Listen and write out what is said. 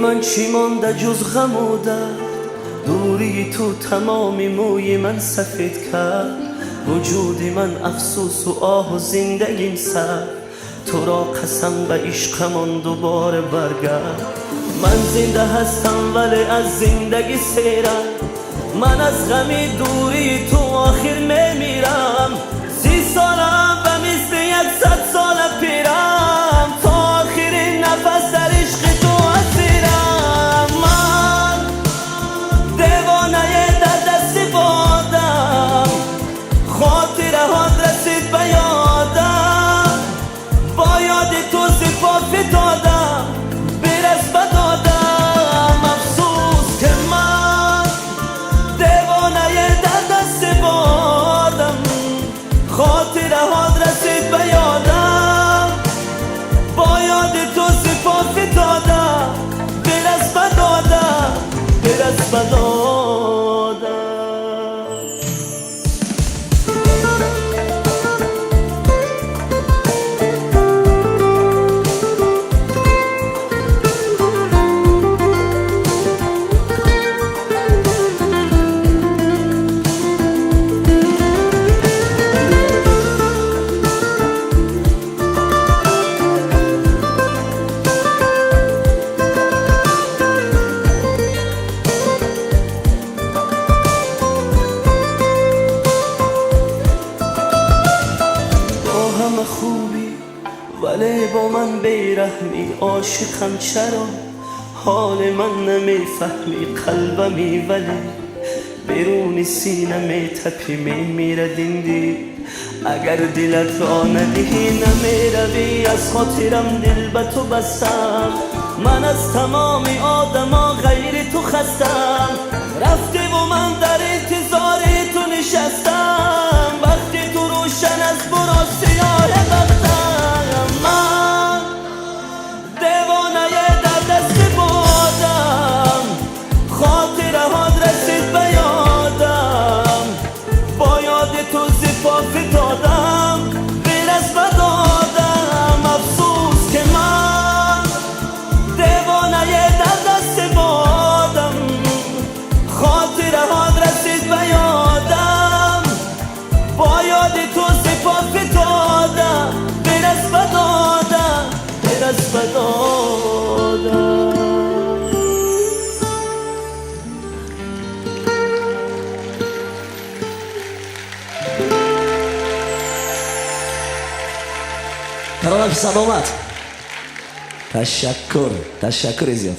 من چی مانده جز غم و درد؟ دوری تو تمامی موی من سفید کرد. وجودی من افسوس و آه و زندگیم سر. تو را قسم به عشقمان دوباره برگرد. من زنده هستم ولی از زندگی سیرم. من از غمی دوری تو آخر میمیرم. 30 سالم به مثل 100 سال پیرم. تا آخرین نفس در عشق تو اسیرم. من دیوانه در دست بادم. خاطره هات رسید به یادم. با یاد تو زیبا فتادم. برس بدادم. افسوس که من دیوانه در دست بادم. خاطره هات رسید به یادم. با یاد تو زیبا فتادم. برس بدادم. برس بدادم. خوبی ولی با من بیرحمی. عاشقم چرا حال من نمیفهمی؟ قلبمی ولی بیرون سینه میتپی. میمیره دیندی اگر دلت را ندهی. نمیروی از خاطرم دل به تو بستم. من از تمام آدما غیر تو خستم. رفتی و من در انتظار تو نشستم. وقتی تو روشن از برا سیاه بختم. من دیوانه در دست بادم. خاطره هات رسید به یادم. با یاد تو زیبا فتادم. برس بدادم. افسوس که من دیوانه در دست بادم. خاطره هات رسید به یادم. با یاد تو زیبا فتادم. برس بدادم. برس بدادم. ترانه سلامت. تشکر زیاد.